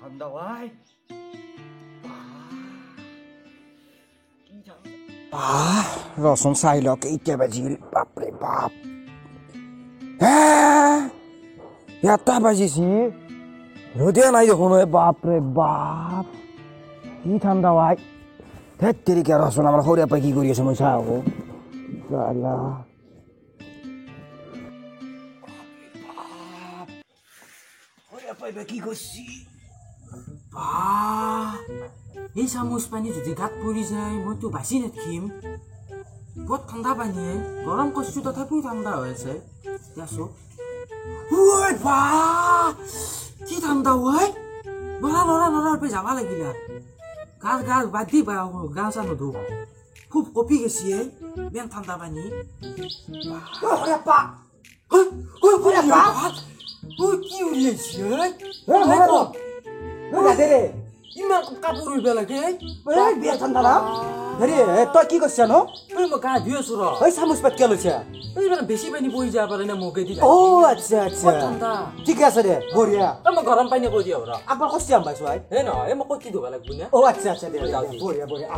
ঠাণ্ডা ভাই ৰচোন চাই লওক কেইটা বাজিল বাপৰে বাপ এটা বাজিছি ৰ'দে নাই দেখোন বাপৰে বাপ কি ঠাণ্ডা ভাই ধেত তেৰিকা ৰচোন আমাৰ সৰুৰে পৰা কি কৰি আছে মই চাওঁ আকৌ কি কৰছি এই চামুচ পানী যদি গাত পৰি যায় মইতো বাচি নাথাকিম বহুত ঠাণ্ডা পানী গৰম কৰিছো তথাপিও ঠাণ্ডা হৈ আছে কি ঠাণ্ডা হয় নৰা নৰা নৰা যাব লাগিলে গাছ গাছ বাদ দি গা চা নধো খুব কপি গেছি ইমান ঠাণ্ডা পানী কি উলিয়াইছে ইমান কাপোৰ উৰিব লাগে বিয়া ঠাণ্ডা না হেৰি তই কি কৰিছা ন মই গা ধুই আছো ৰ চামুচ পাত কিয় লৈছা বেছি পানী পৰি যাব পাৰে না মোকে দি আচ্ছা আচ্ছা ঠিকে আছে দে বঢ়িয়া মই গৰম পানী কৈ দিওঁ ৰ আকৌ কষ্ট আম পাইছো হে নহয় মই কচি ধুব লাগিব না আচ্ছা আচ্ছা দে বঢ়িয়া বঢ়িয়া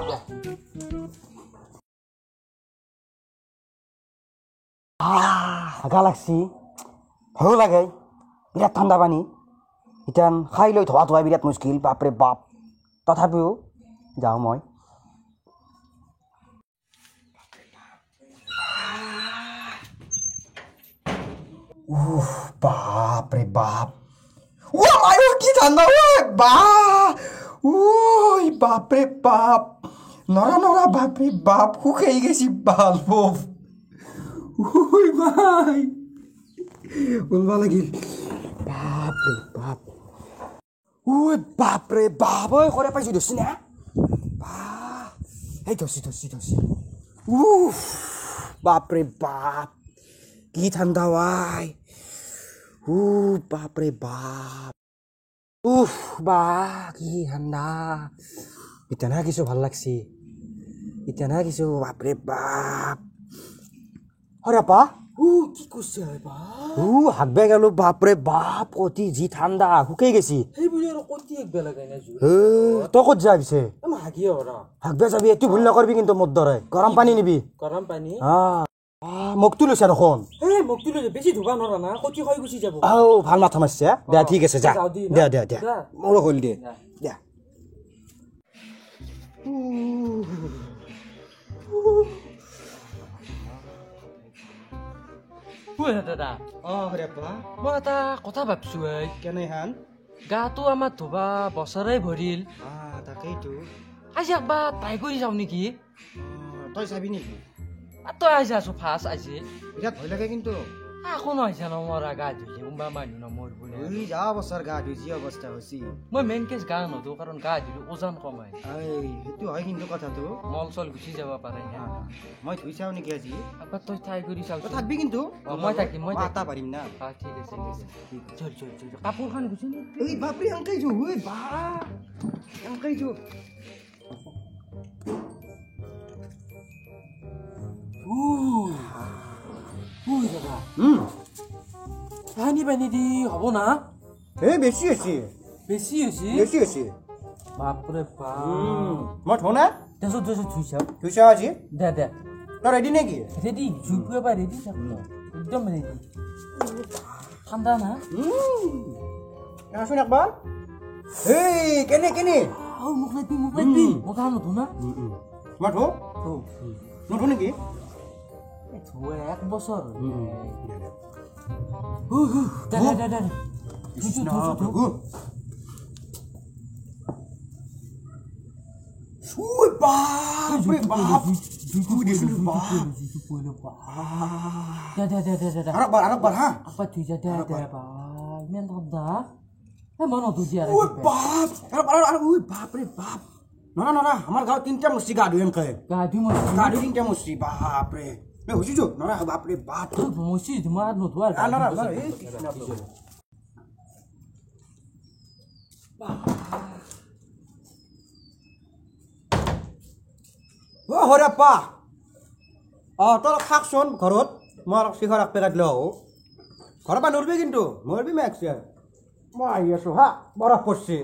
হাগা লাগছি ভয়ো লাগে বিৰাট ঠাণ্ডা পানী এতিয়া খাই লৈ ধোৱা ধোৱা বিৰাট মুস্কিল বাপৰে বাপ তথাপিও যাওঁ মই বাপৰে বাপ কি ঠাণ্ডা বাপৰে বাপ নৰা নৰা বাপৰে বাপ শুকাই গেছি বাল ভাই ওলবা লাগিল বাপৰে বাপ বাপৰে বাপ কৰে পাইছো ধৰছি না এই ধৰছি বাপৰে বাপ কি ঠাণ্ডা ভাই বাপৰে বাপ কি ঠাণ্ডা এতিয়া না কিছু ভাল লাগছি এতিয়া না কিছু বাপৰে বাপ হৰেপা কি কৈছে হাগবে গেলো বাপৰে বাপ কতি যি ঠাণ্ডা শুকাই গেছি তই ক'ত যা পিছে হাগবে যাবি এইটো ভুল নকৰবি কিন্তু মোৰ দৰে গৰম পানী নিবি গৰম পানী মোকটো লৈছে দেখোন মোকটো লৈছে বেছি ধুবা নৰা না কতি হৈ গুচি যাব ভাল মাথা মাৰছে দে ঠিক আছে যা দে দে দে মোৰো হ'ল দে দে দাদা মই এটা কথা ভাবছো কেনেহান গাটো আমাৰ ধোবা বছৰে ভৰিল তাকেইতো আজি একবাৰ ট্ৰাই কৰি যাওঁ নেকি তই চাবি নেকি তই আহিছে আছো ফাৰ্ষ্ট আজি বিৰাট ভয় লাগে কিন্তু আকৌ নহয় নমৰা গা ধুইছে কোনোবা মানুহ নমৰ বোলে যা বছৰ গা ধুই যি অৱস্থা হৈছে মই মেইন কেছ গা নধো কাৰণ গা ধুলে ওজন কমাই সেইটো হয় কিন্তু কথাটো মল চল গুচি যাব পাৰে মই ধুই চাওঁ নেকি আজি একবাৰ তই ট্ৰাই কৰি চাওঁ থাকবি কিন্তু মই থাকিম মই এটা পাৰিম না ঠিক আছে কাপোৰখন গুচি এই বাপৰে এংকাই যো এংকাই যো পানী পানী দি হ'ব না বেছি হৈছে বেছি হৈছে বেছি হৈছে বাপৰে বাপ মই থওঁ না ধুই চাওঁ আজি দে দে তই ৰেডি নেকি ৰেডি জুইপুৱে পাই ৰেডি থাক একদম ৰেডি ঠাণ্ডা না আছোন একবাৰ এই কেনে কেনে মোক লাগবি মই গা নধো না মই থওঁ নথওঁ নেকি এক বছৰ আমাৰ গাঁৱত তিনিটা মস্তি গা ধুই এনেকৈ গা ধুই তিনিটা মস্তি বাপৰে বুজিছো নৰা বাপৰে বাপ মচি তোমাৰ নধোৱা হৰেপ্পা তই অলপ খাকচোন ঘৰত মই অলপ চিখৰ এক পেকেট লৈ আহোঁ ঘৰৰ পৰা নৰবি কিন্তু নৰবি মেক্স মই আহি আছোঁ হা বৰফ পৰছে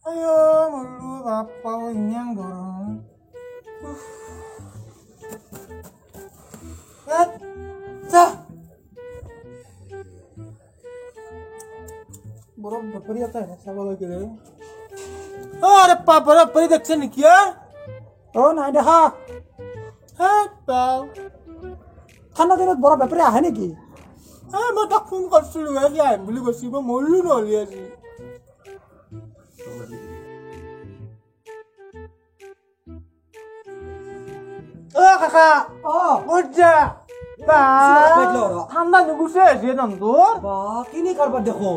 আইও মল্লু বাপ্পা ইমান গৰম বৰফ বেপাৰী এটা চাব লাগিলে আৰে বৰফ বেপাৰী দেখছে নেকি নাই দেখা ঠাণ্ডা দিনত বৰফ বেপাৰী আহে নেকি মই তাক ফোন কৰিছিলোঁ সি আহিম বুলি কৈছে মই মৰিলো নহ'লে আজি কাকা ক'ত যা ঠাণ্ডা নুগুছে আছে নামটো কিনি কাৰবাৰ দেখো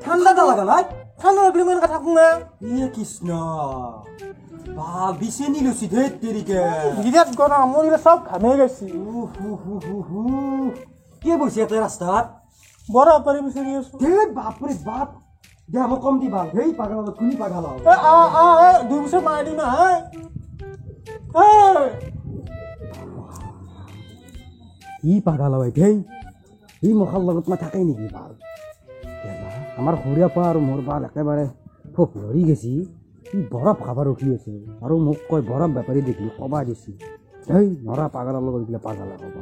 ঠাণ্ডা লাগা নাই ঠাণ্ডা লাগলে মই এনেকৈ থাকোঁ না কৃষ্ণ বিচেনি লৈছি ধেত তেৰিকে বিৰাট গৰম মোৰ এইবিলাক চব ঘামে গৈছে কি বৈছে ইয়াতে ৰাস্তাত বৰফ বেপাৰী বিচাৰি আছো বাপৰে বাপ দে মই কম দিবা সেই পাগল কোনি পাগল 2 বছৰ মাৰি দিম না ই পাগল হয় দেই ই মখাৰ লগত মই থাকেই নেকি ভাল আমাৰ সৰুৰে পৰা আৰু মোৰ বাল একেবাৰে ফৰি গেছি ই বৰফ খাব ৰখি আছে আৰু মোক কয় বৰফ বেপাৰী দেখিলি কবা দিছি এই নৰা পাগলৰ লগত গ'লে পাগল হ'ব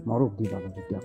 মৰক দি পাগল তেতিয়া